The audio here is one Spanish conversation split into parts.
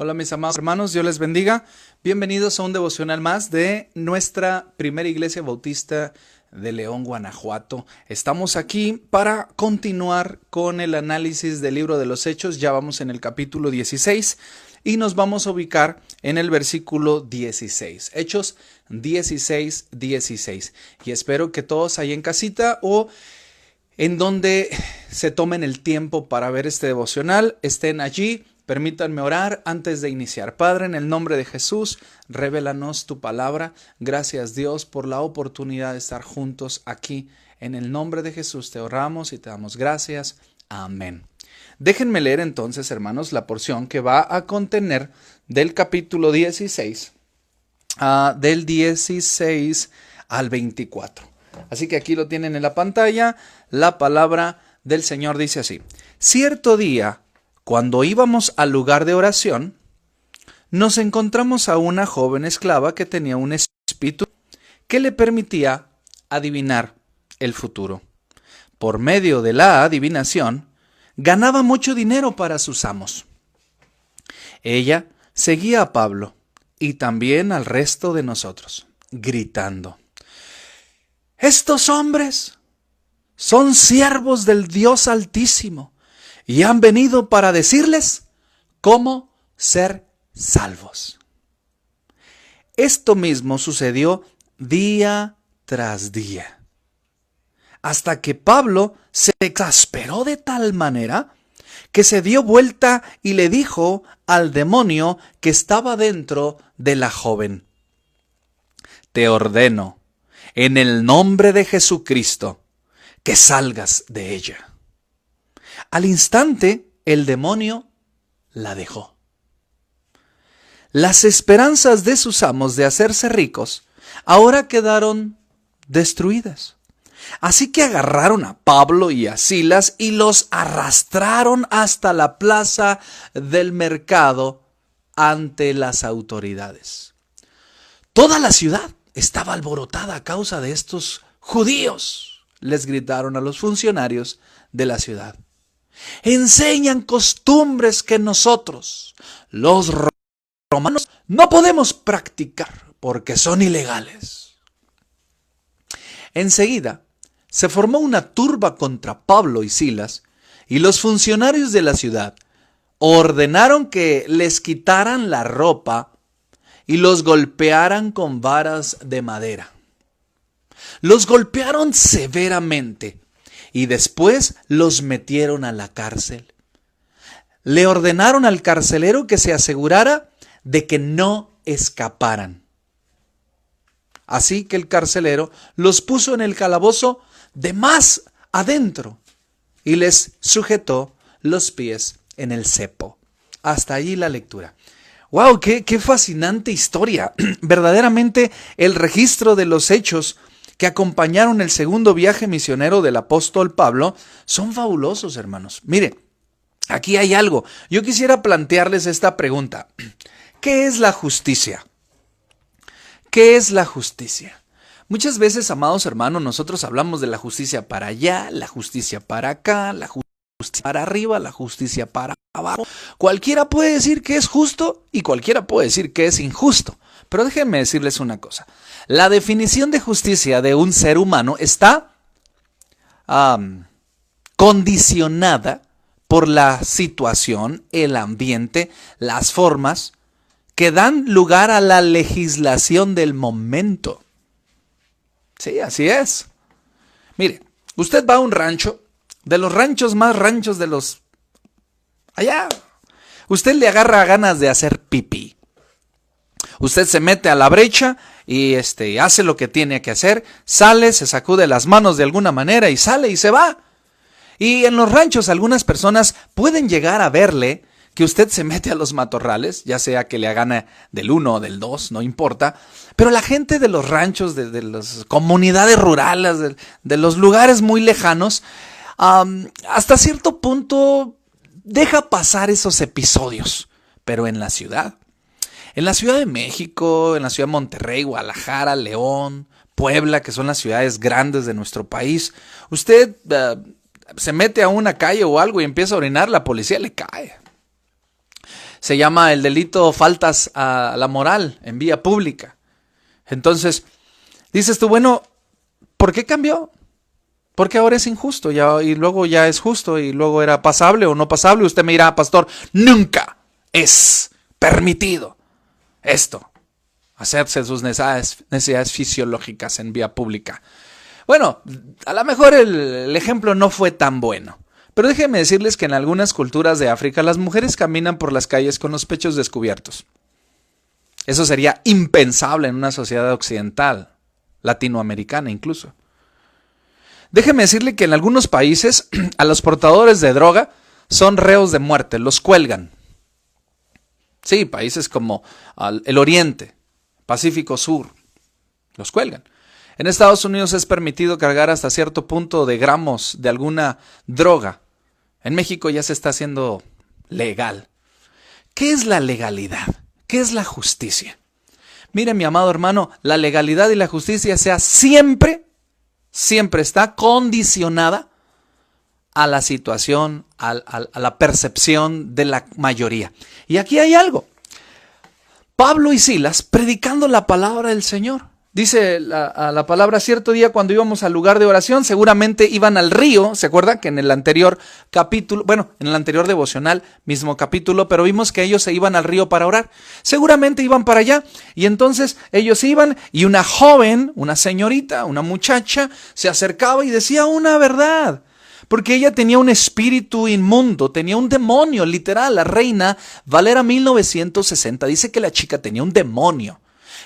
Hola mis amados hermanos, Dios les bendiga. Bienvenidos a un devocional más de nuestra primera iglesia bautista de León, Guanajuato. Estamos aquí para continuar con el análisis del libro de los Hechos. Ya vamos en el capítulo 16 y nos vamos a ubicar en el versículo 16. Hechos 16, 16. Y espero que todos ahí en casita o en donde se tomen el tiempo para ver este devocional estén allí. Permítanme orar antes de iniciar. Padre, en el nombre de Jesús, revélanos tu palabra. Gracias, Dios, por la oportunidad de estar juntos aquí. En el nombre de Jesús te oramos y te damos gracias. Amén. Déjenme leer entonces, hermanos, la porción que va a contener del capítulo 16, del 16 al 24. Así que aquí lo tienen en la pantalla. La palabra del Señor dice así: Cierto día, cuando íbamos al lugar de oración, nos encontramos a una joven esclava que tenía un espíritu que le permitía adivinar el futuro. Por medio de la adivinación, ganaba mucho dinero para sus amos. Ella seguía a Pablo y también al resto de nosotros, gritando: «Estos hombres son siervos del Dios Altísimo y han venido para decirles cómo ser salvos». Esto mismo sucedió día tras día, hasta que Pablo se exasperó de tal manera que se dio vuelta y le dijo al demonio que estaba dentro de la joven: «Te ordeno, en el nombre de Jesucristo, que salgas de ella». Al instante, el demonio la dejó. Las esperanzas de sus amos de hacerse ricos ahora quedaron destruidas. Así que agarraron a Pablo y a Silas y los arrastraron hasta la plaza del mercado ante las autoridades. Toda la ciudad estaba alborotada a causa de estos judíos, les gritaron a los funcionarios de la ciudad. Enseñan costumbres que nosotros, los romanos, no podemos practicar porque son ilegales. Enseguida se formó una turba contra Pablo y Silas, y los funcionarios de la ciudad ordenaron que les quitaran la ropa y los golpearan con varas de madera. Los golpearon severamente y después los metieron a la cárcel. Le ordenaron al carcelero que se asegurara de que no escaparan. Así que el carcelero los puso en el calabozo de más adentro y les sujetó los pies en el cepo. Hasta allí la lectura. ¡Wow! ¡Qué fascinante historia! Verdaderamente el registro de los hechos que acompañaron el segundo viaje misionero del apóstol Pablo son fabulosos, hermanos. Mire, aquí hay algo. Yo quisiera plantearles esta pregunta. ¿Qué es la justicia? ¿Qué es la justicia? Muchas veces, amados hermanos, nosotros hablamos de la justicia para allá, la justicia para acá, la justicia para arriba, la justicia para abajo. Cualquiera puede decir que es justo y cualquiera puede decir que es injusto. Pero déjenme decirles una cosa. La definición de justicia de un ser humano está condicionada por la situación, el ambiente, las formas que dan lugar a la legislación del momento. Sí, así es. Mire, usted va a un rancho, de los ranchos más ranchos de los allá. Usted le agarra ganas de hacer pipí. Usted se mete a la brecha y hace lo que tiene que hacer, sale, se sacude las manos de alguna manera y sale y se va. Y en los ranchos algunas personas pueden llegar a verle que usted se mete a los matorrales, ya sea que le hagan del 1 o del 2, no importa. Pero la gente de los ranchos, de las comunidades rurales, de los lugares muy lejanos, hasta cierto punto deja pasar esos episodios. Pero en la Ciudad de México, en la ciudad de Monterrey, Guadalajara, León, Puebla, que son las ciudades grandes de nuestro país, usted se mete a una calle o algo y empieza a orinar, la policía le cae. Se llama el delito faltas a la moral en vía pública. Entonces, dices tú, bueno, ¿por qué cambió? Porque ahora es injusto y luego ya es justo y luego era pasable o no pasable. Usted me dirá, pastor, nunca es permitido esto, hacerse sus necesidades fisiológicas en vía pública. Bueno, a lo mejor el ejemplo no fue tan bueno. Pero déjenme decirles que en algunas culturas de África las mujeres caminan por las calles con los pechos descubiertos. Eso sería impensable en una sociedad occidental, latinoamericana incluso. Déjeme decirle que en algunos países a los portadores de droga son reos de muerte, los cuelgan. Sí, países como el Oriente, Pacífico Sur, los cuelgan. En Estados Unidos es permitido cargar hasta cierto punto de gramos de alguna droga. En México ya se está haciendo legal. ¿Qué es la legalidad? ¿Qué es la justicia? Mire, mi amado hermano, la legalidad y la justicia siempre está condicionada a la situación, a la percepción de la mayoría. Y aquí hay algo. Pablo y Silas predicando la palabra del Señor. Dice la palabra, cierto día cuando íbamos al lugar de oración, seguramente iban al río, ¿se acuerda? Que en el anterior capítulo, en el anterior devocional, mismo capítulo, pero vimos que ellos se iban al río para orar. Seguramente iban para allá, y entonces ellos iban, y una joven, una señorita, una muchacha, se acercaba y decía una verdad. Porque ella tenía un espíritu inmundo, tenía un demonio, literal. La Reina Valera 1960 dice que la chica tenía un demonio.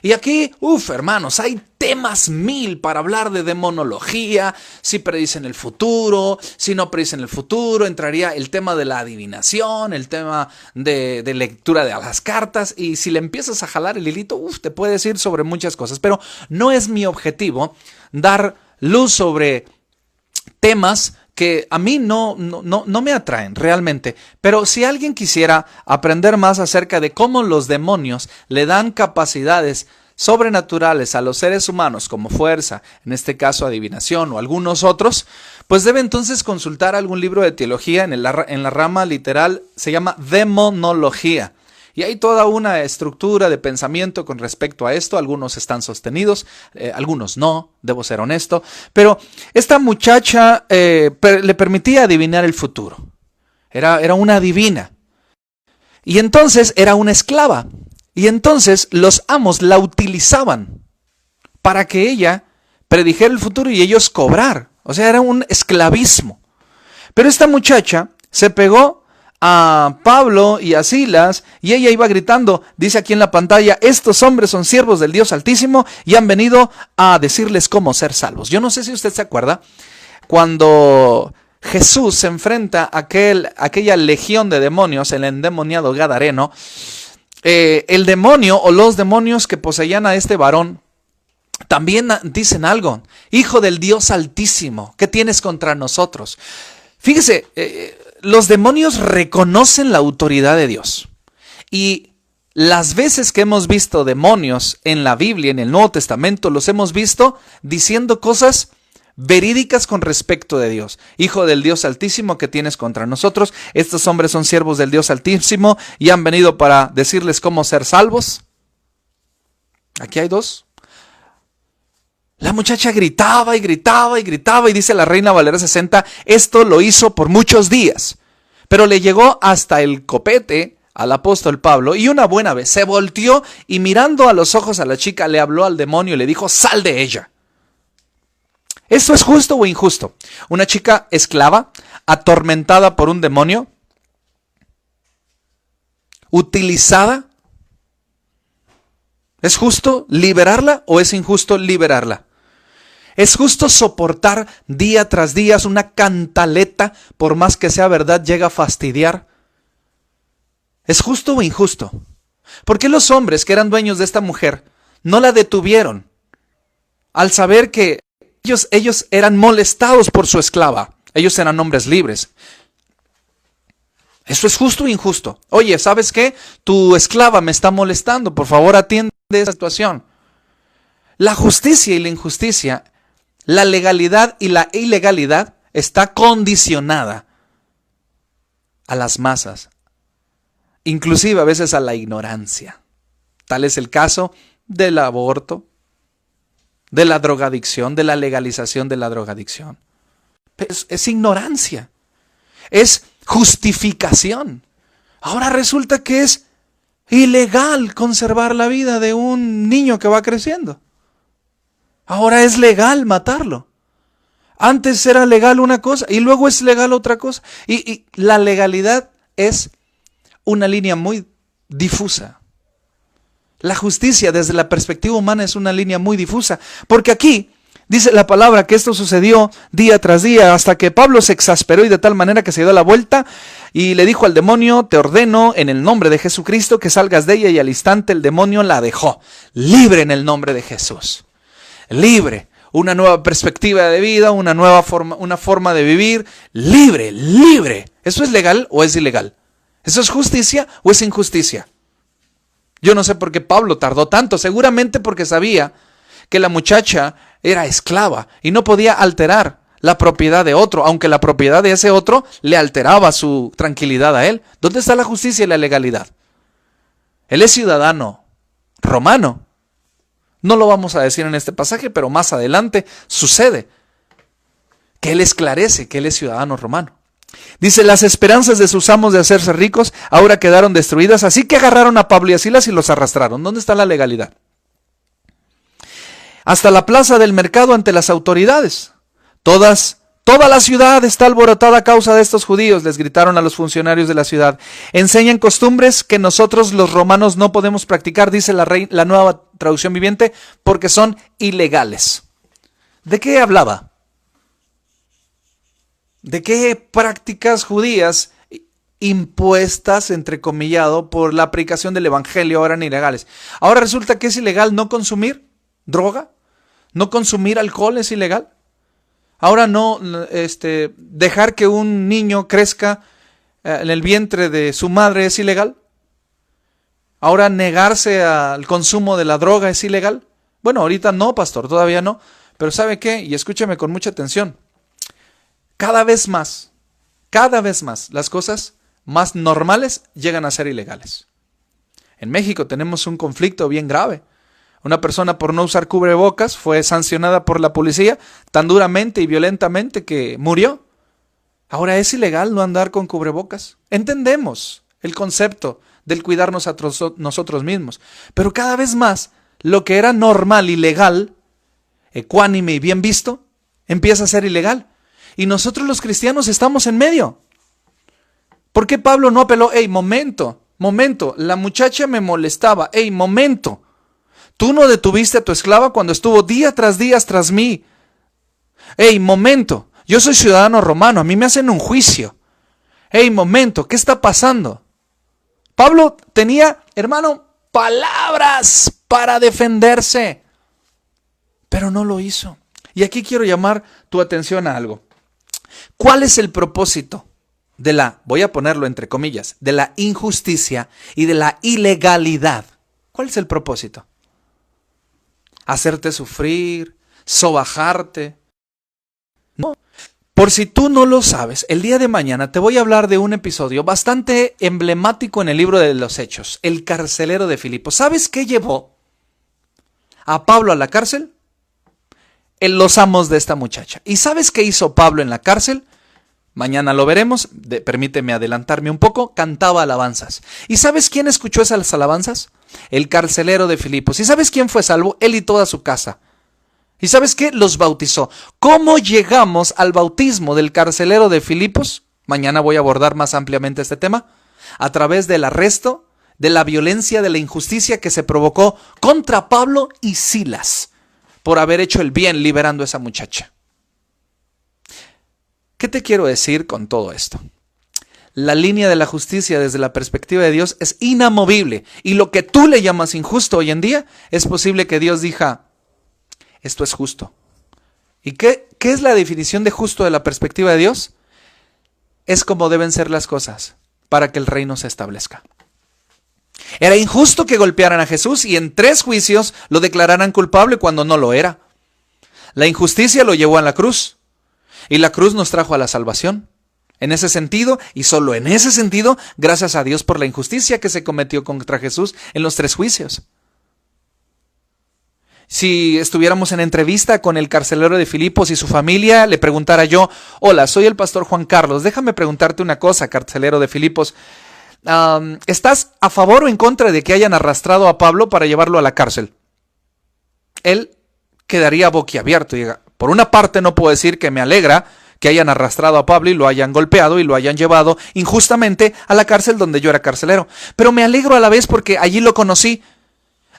Y aquí, hermanos, hay temas mil para hablar de demonología, si predicen el futuro, si no predicen el futuro, entraría el tema de la adivinación, el tema de lectura de las cartas, y si le empiezas a jalar el hilito, te puedes ir sobre muchas cosas, pero no es mi objetivo dar luz sobre temas que a mí no me atraen realmente, pero si alguien quisiera aprender más acerca de cómo los demonios le dan capacidades sobrenaturales a los seres humanos como fuerza, en este caso adivinación o algunos otros, pues debe entonces consultar algún libro de teología en la rama literal, se llama demonología. Y hay toda una estructura de pensamiento con respecto a esto. Algunos están sostenidos, algunos no, debo ser honesto. Pero esta muchacha le permitía adivinar el futuro. Era una adivina. Y entonces era una esclava. Y entonces los amos la utilizaban para que ella predijera el futuro y ellos cobrar. O sea, era un esclavismo. Pero esta muchacha se pegó a Pablo y a Silas, y ella iba gritando, dice aquí en la pantalla, estos hombres son siervos del Dios Altísimo y han venido a decirles cómo ser salvos. Yo no sé si usted se acuerda, cuando Jesús se enfrenta a aquella legión de demonios, el endemoniado gadareno, el demonio o los demonios que poseían a este varón, también dicen algo, hijo del Dios Altísimo, ¿qué tienes contra nosotros? Fíjese, los demonios reconocen la autoridad de Dios. Y las veces que hemos visto demonios en la Biblia, en el Nuevo Testamento, los hemos visto diciendo cosas verídicas con respecto de Dios. Hijo del Dios Altísimo, ¿qué tienes contra nosotros? Estos hombres son siervos del Dios Altísimo y han venido para decirles cómo ser salvos. Aquí hay dos. La muchacha gritaba y gritaba y gritaba y dice la Reina Valera 60, esto lo hizo por muchos días, pero le llegó hasta el copete al apóstol Pablo y una buena vez se volteó y mirando a los ojos a la chica le habló al demonio y le dijo, sal de ella. ¿Esto es justo o injusto? Una chica esclava, atormentada por un demonio, utilizada. ¿Es justo liberarla o es injusto liberarla? ¿Es justo soportar día tras día una cantaleta, por más que sea verdad, llega a fastidiar? ¿Es justo o injusto? ¿Por qué los hombres que eran dueños de esta mujer no la detuvieron al saber que ellos eran molestados por su esclava? Ellos eran hombres libres. ¿Eso es justo o injusto? Oye, ¿sabes qué? Tu esclava me está molestando, por favor atiende esa situación. La justicia y la injusticia, la legalidad y la ilegalidad está condicionada a las masas, inclusive a veces a la ignorancia. Tal es el caso del aborto, de la drogadicción, de la legalización de la drogadicción. Es ignorancia, es justificación. Ahora resulta que es ilegal conservar la vida de un niño que va creciendo. Ahora es legal matarlo. Antes era legal una cosa y luego es legal otra cosa. Y la legalidad es una línea muy difusa. La justicia desde la perspectiva humana es una línea muy difusa. Porque aquí dice la palabra que esto sucedió día tras día hasta que Pablo se exasperó y de tal manera que se dio la vuelta y le dijo al demonio: te ordeno en el nombre de Jesucristo que salgas de ella, y al instante el demonio la dejó. Libre en el nombre de Jesús. Libre. Una nueva perspectiva de vida, una nueva forma, una forma de vivir. Libre, libre. ¿Eso es legal o es ilegal? ¿Eso es justicia o es injusticia? Yo no sé por qué Pablo tardó tanto. Seguramente porque sabía que la muchacha era esclava y no podía alterar la propiedad de otro, aunque la propiedad de ese otro le alteraba su tranquilidad a él. ¿Dónde está la justicia y la legalidad? Él es ciudadano romano. No lo vamos a decir en este pasaje, pero más adelante sucede que él esclarece que él es ciudadano romano. Dice: las esperanzas de sus amos de hacerse ricos ahora quedaron destruidas, así que agarraron a Pablo y a Silas y los arrastraron. ¿Dónde está la legalidad? Hasta la plaza del mercado ante las autoridades. Toda la ciudad está alborotada a causa de estos judíos, les gritaron a los funcionarios de la ciudad. Enseñan costumbres que nosotros los romanos no podemos practicar, dice la Nueva Traducción Viviente, porque son ilegales. ¿De qué hablaba? ¿De qué prácticas judías impuestas, entrecomillado, por la aplicación del evangelio ahora eran ilegales? Ahora resulta que es ilegal no consumir droga, no consumir alcohol es ilegal. Ahora no dejar que un niño crezca en el vientre de su madre es ilegal. Ahora negarse al consumo de la droga es ilegal. Bueno, ahorita no, pastor, todavía no. Pero ¿sabe qué? Y escúcheme con mucha atención. Cada vez más, las cosas más normales llegan a ser ilegales. En México tenemos un conflicto bien grave. Una persona por no usar cubrebocas fue sancionada por la policía tan duramente y violentamente que murió. Ahora es ilegal no andar con cubrebocas. Entendemos el concepto del cuidarnos a nosotros mismos. Pero cada vez más lo que era normal y legal, ecuánime y bien visto, empieza a ser ilegal. Y nosotros los cristianos estamos en medio. ¿Por qué Pablo no apeló? ¡Ey, momento! La muchacha me molestaba. ¡Ey, momento! Tú no detuviste a tu esclava cuando estuvo día tras día tras mí. ¡Ey, momento! Yo soy ciudadano romano, a mí me hacen un juicio. ¡Ey, momento! ¿Qué está pasando? Pablo tenía, hermano, palabras para defenderse, pero no lo hizo. Y aquí quiero llamar tu atención a algo. ¿Cuál es el propósito de la, voy a ponerlo entre comillas, de la injusticia y de la ilegalidad? ¿Cuál es el propósito? ¿Hacerte sufrir? ¿Sobajarte? No. Por si tú no lo sabes, el día de mañana te voy a hablar de un episodio bastante emblemático en el libro de los Hechos, el carcelero de Filipos. ¿Sabes qué llevó a Pablo a la cárcel? Los amos de esta muchacha. ¿Y sabes qué hizo Pablo en la cárcel? Mañana lo veremos, permíteme adelantarme un poco, cantaba alabanzas. ¿Y sabes quién escuchó esas alabanzas? El carcelero de Filipos. ¿Y sabes quién fue salvo? Él y toda su casa. ¿Y sabes qué? Los bautizó. ¿Cómo llegamos al bautismo del carcelero de Filipos? Mañana voy a abordar más ampliamente este tema. A través del arresto, de la violencia, de la injusticia que se provocó contra Pablo y Silas por haber hecho el bien liberando a esa muchacha. ¿Qué te quiero decir con todo esto? La línea de la justicia desde la perspectiva de Dios es inamovible. Y lo que tú le llamas injusto hoy en día, es posible que Dios diga, esto es justo. ¿Y qué es la definición de justo de la perspectiva de Dios? Es como deben ser las cosas para que el reino se establezca. Era injusto que golpearan a Jesús y en 3 juicios lo declararan culpable cuando no lo era. La injusticia lo llevó a la cruz. Y la cruz nos trajo a la salvación. En ese sentido, y solo en ese sentido, gracias a Dios por la injusticia que se cometió contra Jesús en los 3 juicios. Si estuviéramos en entrevista con el carcelero de Filipos y su familia, le preguntara yo: hola, soy el pastor Juan Carlos, déjame preguntarte una cosa, carcelero de Filipos. ¿Estás a favor o en contra de que hayan arrastrado a Pablo para llevarlo a la cárcel? Él quedaría boquiabierto y diga: por una parte no puedo decir que me alegra que hayan arrastrado a Pablo y lo hayan golpeado y lo hayan llevado injustamente a la cárcel donde yo era carcelero. Pero me alegro a la vez porque allí lo conocí,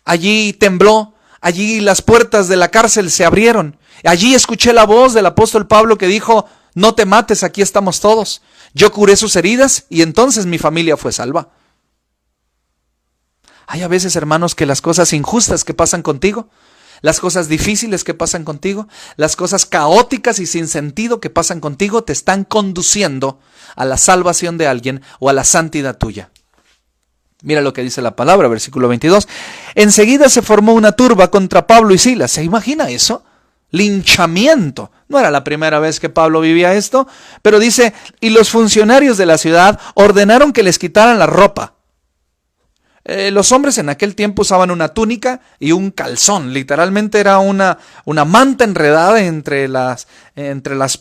allí tembló, allí las puertas de la cárcel se abrieron, allí escuché la voz del apóstol Pablo que dijo: no te mates, aquí estamos todos. Yo curé sus heridas y entonces mi familia fue salva. Hay a veces, hermanos, que las cosas injustas que pasan contigo, las cosas difíciles que pasan contigo, las cosas caóticas y sin sentido que pasan contigo te están conduciendo a la salvación de alguien o a la santidad tuya. Mira lo que dice la palabra, versículo 22. Enseguida se formó una turba contra Pablo y Silas. ¿Se imagina eso? Linchamiento. No era la primera vez que Pablo vivía esto, pero dice: y los funcionarios de la ciudad ordenaron que les quitaran la ropa. Los hombres en aquel tiempo usaban una túnica y un calzón. Literalmente era una manta enredada entre las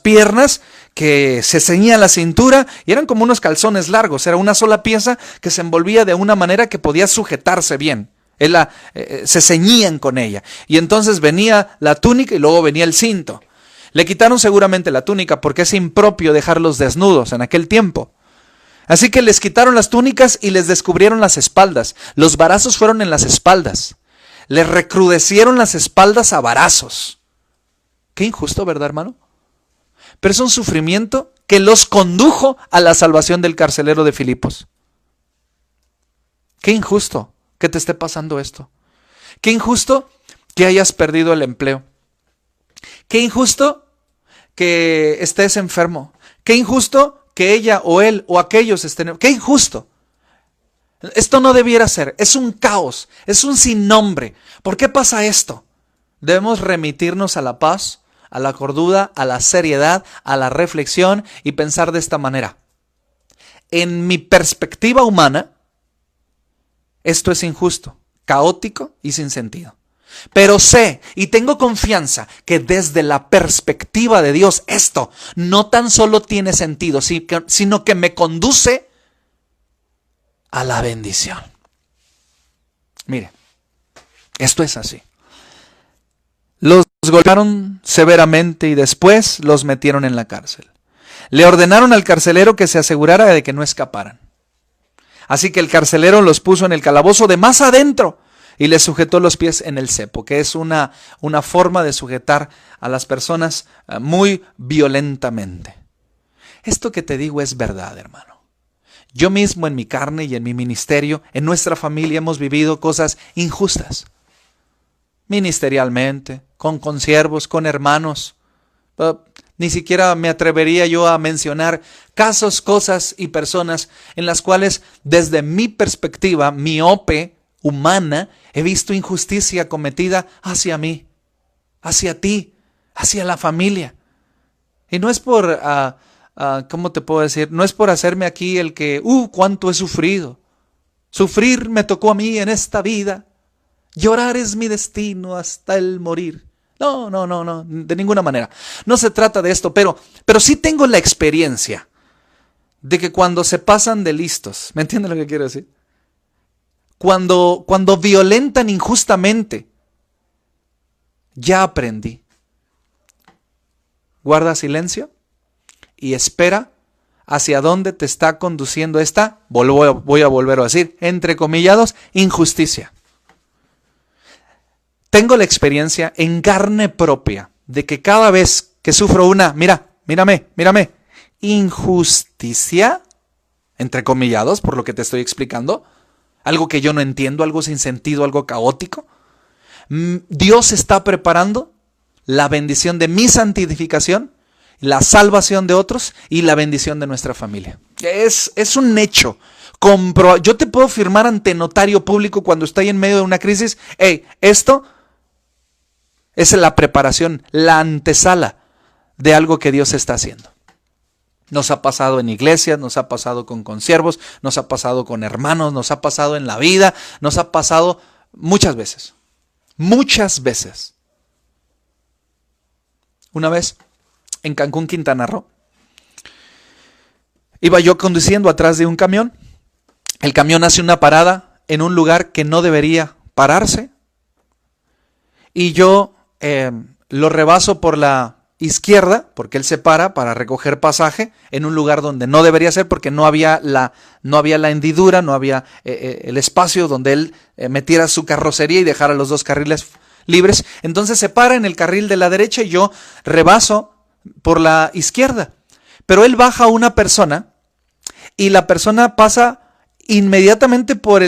piernas que se ceñía a la cintura y eran como unos calzones largos. Era una sola pieza que se envolvía de una manera que podía sujetarse bien. Se ceñían con ella. Y entonces venía la túnica y luego venía el cinto. Le quitaron seguramente la túnica porque es impropio dejarlos desnudos en aquel tiempo. Así que les quitaron las túnicas y les descubrieron las espaldas. Los varazos fueron en las espaldas. Les recrudecieron las espaldas a varazos. Qué injusto, ¿verdad, hermano? Pero es un sufrimiento que los condujo a la salvación del carcelero de Filipos. Qué injusto que te esté pasando esto. Qué injusto que hayas perdido el empleo. Qué injusto que estés enfermo. Qué injusto que ella o él o aquellos estén... ¡Qué injusto! Esto no debiera ser. Es un caos. Es un sinnombre. ¿Por qué pasa esto? Debemos remitirnos a la paz, a la cordura, a la seriedad, a la reflexión y pensar de esta manera. En mi perspectiva humana, esto es injusto, caótico y sin sentido. Pero sé y tengo confianza que desde la perspectiva de Dios esto no tan solo tiene sentido, sino que me conduce a la bendición. Mire, esto es así. Los golpearon severamente y después los metieron en la cárcel. Le ordenaron al carcelero que se asegurara de que no escaparan. Así que el carcelero los puso en el calabozo de más adentro y les sujetó los pies en el cepo, que es una forma de sujetar a las personas muy violentamente. Esto que te digo es verdad, hermano. Yo mismo en mi carne y en mi ministerio, en nuestra familia hemos vivido cosas injustas. Ministerialmente, con consiervos, con hermanos. Ni siquiera me atrevería yo a mencionar casos, cosas y personas en las cuales desde mi perspectiva miope, humana, he visto injusticia cometida hacia mí, hacia ti, hacia la familia. Y no es por, ¿cómo te puedo decir? No es por hacerme aquí el que, cuánto he sufrido. Sufrir me tocó a mí en esta vida. Llorar es mi destino hasta el morir. No, de ninguna manera. No se trata de esto, pero sí tengo la experiencia de que cuando se pasan de listos, ¿me entiendes lo que quiero decir? Cuando violentan injustamente, ya aprendí. Guarda silencio y espera hacia dónde te está conduciendo esta, voy a volver a decir, entrecomillados, injusticia. Tengo la experiencia en carne propia de que cada vez que sufro una, mírame, injusticia, entrecomillados por lo que te estoy explicando, algo que yo no entiendo, algo sin sentido, algo caótico, Dios está preparando la bendición de mi santificación, la salvación de otros y la bendición de nuestra familia. Es un hecho. Yo te puedo firmar ante notario público cuando estoy en medio de una crisis. Esto es la preparación, la antesala de algo que Dios está haciendo. Nos ha pasado en iglesias, nos ha pasado con consiervos, nos ha pasado con hermanos, nos ha pasado en la vida, nos ha pasado muchas veces. Muchas veces. Una vez en Cancún, Quintana Roo, iba yo conduciendo atrás de un camión. El camión hace una parada en un lugar que no debería pararse. Y yo lo rebaso por la izquierda, porque él se para recoger pasaje en un lugar donde no debería ser, porque no había la hendidura, no había el espacio donde él metiera su carrocería y dejara los dos carriles libres. Entonces se para en el carril de la derecha y yo rebaso por la izquierda. Pero él baja a una persona y la persona pasa inmediatamente por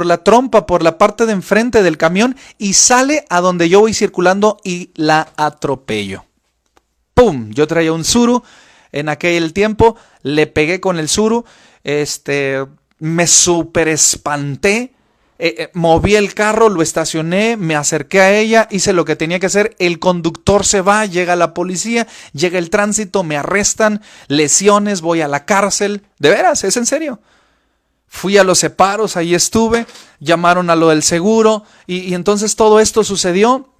la trompa, por la parte de enfrente del camión y sale a donde yo voy circulando y la atropello. ¡Pum! Yo traía un Tsuru en aquel tiempo, le pegué con el Tsuru, me súper espanté, moví el carro, lo estacioné, me acerqué a ella, hice lo que tenía que hacer, el conductor se va, llega la policía, llega el tránsito, me arrestan, lesiones, voy a la cárcel, de veras, es en serio. Fui a los separos, ahí estuve, llamaron a lo del seguro y entonces todo esto sucedió.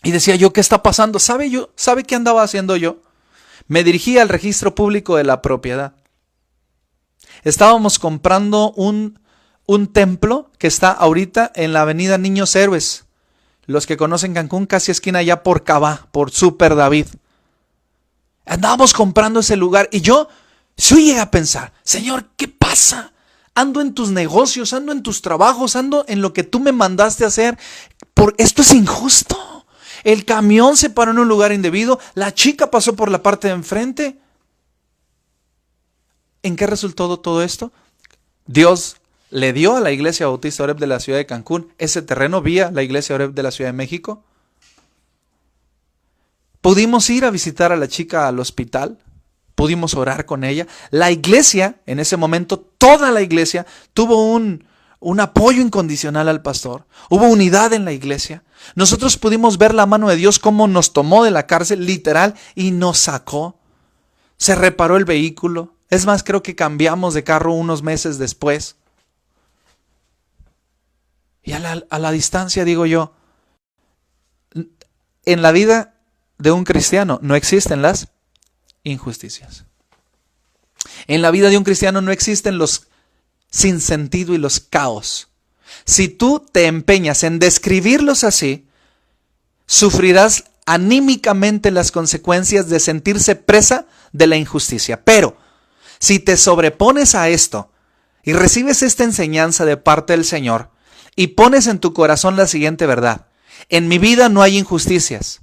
Y decía yo, ¿qué está pasando? ¿Sabe qué andaba haciendo yo? Me dirigí al registro público de la propiedad. Estábamos comprando un templo que está ahorita en la avenida Niños Héroes. Los que conocen Cancún, casi esquina allá por Cabá, por Super David. Andábamos comprando ese lugar y yo llegué a pensar, Señor, ¿qué pasa? Ando en tus negocios, ando en tus trabajos, ando en lo que tú me mandaste a hacer. Esto es injusto. El camión se paró en un lugar indebido, la chica pasó por la parte de enfrente. ¿En qué resultó todo esto? Dios le dio a la Iglesia Bautista Oreb de la ciudad de Cancún ese terreno vía la Iglesia Oreb de la Ciudad de México. Pudimos ir a visitar a la chica al hospital, pudimos orar con ella. La iglesia, en ese momento, toda la iglesia tuvo un apoyo incondicional al pastor. Hubo unidad en la iglesia. Nosotros pudimos ver la mano de Dios cómo nos tomó de la cárcel, literal, y nos sacó. Se reparó el vehículo. Es más, creo que cambiamos de carro unos meses después. Y a la distancia digo yo, en la vida de un cristiano no existen las injusticias. En la vida de un cristiano no existen los sinsentido y los caos. Si tú te empeñas en describirlos así, sufrirás anímicamente las consecuencias de sentirse presa de la injusticia. Pero si te sobrepones a esto y recibes esta enseñanza de parte del Señor y pones en tu corazón la siguiente verdad: en mi vida no hay injusticias.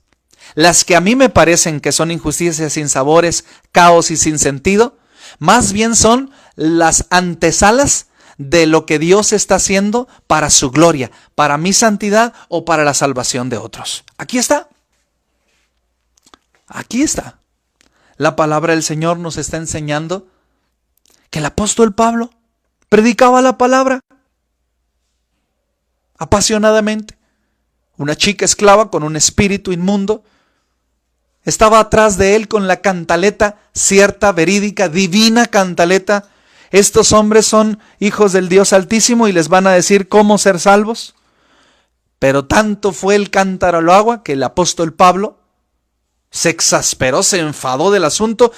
Las que a mí me parecen que son injusticias sin sabores, caos y sin sentido, más bien son las antesalas de lo que Dios está haciendo para su gloria, para mi santidad o para la salvación de otros. Aquí está. Aquí está. La palabra del Señor nos está enseñando que el apóstol Pablo predicaba la palabra apasionadamente. Una chica esclava con un espíritu inmundo estaba atrás de él con la cantaleta cierta, verídica, divina cantaleta. Estos hombres son hijos del Dios Altísimo y les van a decir cómo ser salvos. Pero tanto fue el cántaro al agua que el apóstol Pablo se exasperó, se enfadó del asunto.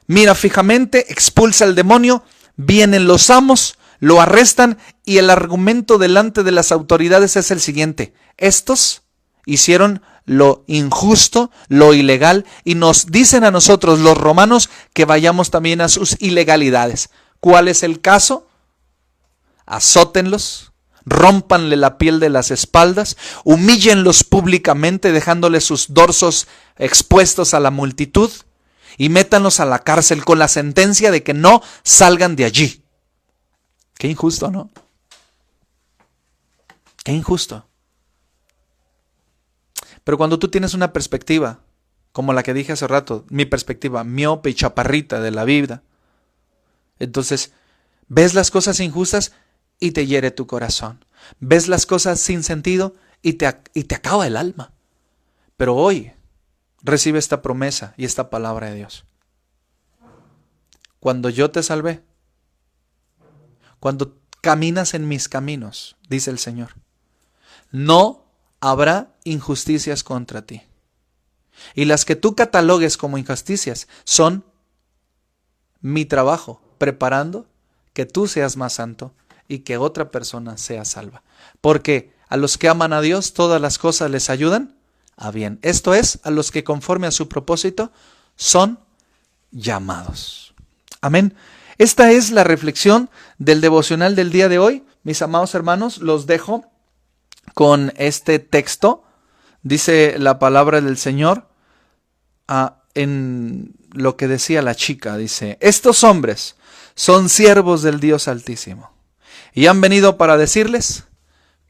Mira fijamente, expulsa al demonio, vienen los amos, lo arrestan y el argumento delante de las autoridades es el siguiente: estos hicieron lo injusto, lo ilegal, y nos dicen a nosotros los romanos que vayamos también a sus ilegalidades. ¿Cuál es el caso? Azótenlos, rómpanle la piel de las espaldas, humíllenlos públicamente dejándoles sus dorsos expuestos a la multitud y métanlos a la cárcel con la sentencia de que no salgan de allí. Qué injusto, ¿no? Qué injusto. Pero cuando tú tienes una perspectiva, como la que dije hace rato, mi perspectiva miope y chaparrita de la vida, entonces ves las cosas injustas y te hiere tu corazón. Ves las cosas sin sentido y te acaba el alma. Pero hoy recibe esta promesa y esta palabra de Dios. cuando yo te salvé, cuando caminas en mis caminos, dice el Señor, no habrá injusticias contra ti. Y las que tú catalogues como injusticias son mi trabajo, preparando que tú seas más santo y que otra persona sea salva. Porque a los que aman a Dios, todas las cosas les ayudan a bien. Esto es, a los que conforme a su propósito son llamados. Amén. Esta es la reflexión del devocional del día de hoy. Mis amados hermanos, los dejo con este texto. Dice la palabra del Señor en lo que decía la chica. Dice, estos hombres son siervos del Dios Altísimo y han venido para decirles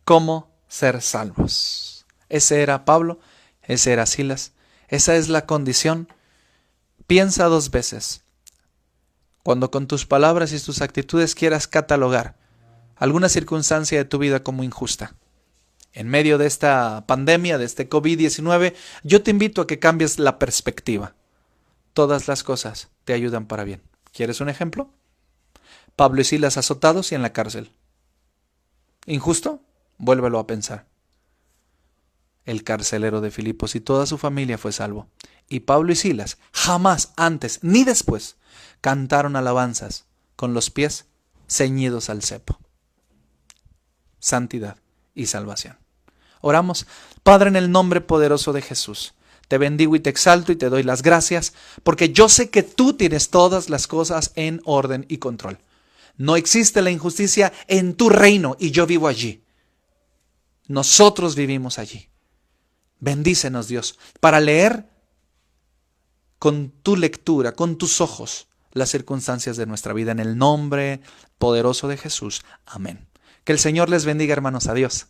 cómo ser salvos. Ese era Pablo, ese era Silas. Esa es la condición. Piensa dos veces. Cuando con tus palabras y tus actitudes quieras catalogar alguna circunstancia de tu vida como injusta. En medio de esta pandemia, de este COVID-19, yo te invito a que cambies la perspectiva. Todas las cosas te ayudan para bien. ¿Quieres un ejemplo? Pablo y Silas azotados y en la cárcel. ¿Injusto? Vuélvelo a pensar. El carcelero de Filipos y toda su familia fue salvo. Y Pablo y Silas jamás antes ni después cantaron alabanzas con los pies ceñidos al cepo. Santidad y salvación. Oramos. Padre, en el nombre poderoso de Jesús, te bendigo y te exalto y te doy las gracias porque yo sé que tú tienes todas las cosas en orden y control. No existe la injusticia en tu reino y yo vivo allí. Nosotros vivimos allí. Bendícenos, Dios, para leer con tu lectura, con tus ojos, las circunstancias de nuestra vida. En el nombre poderoso de Jesús. Amén. Que el Señor les bendiga, hermanos. Adiós.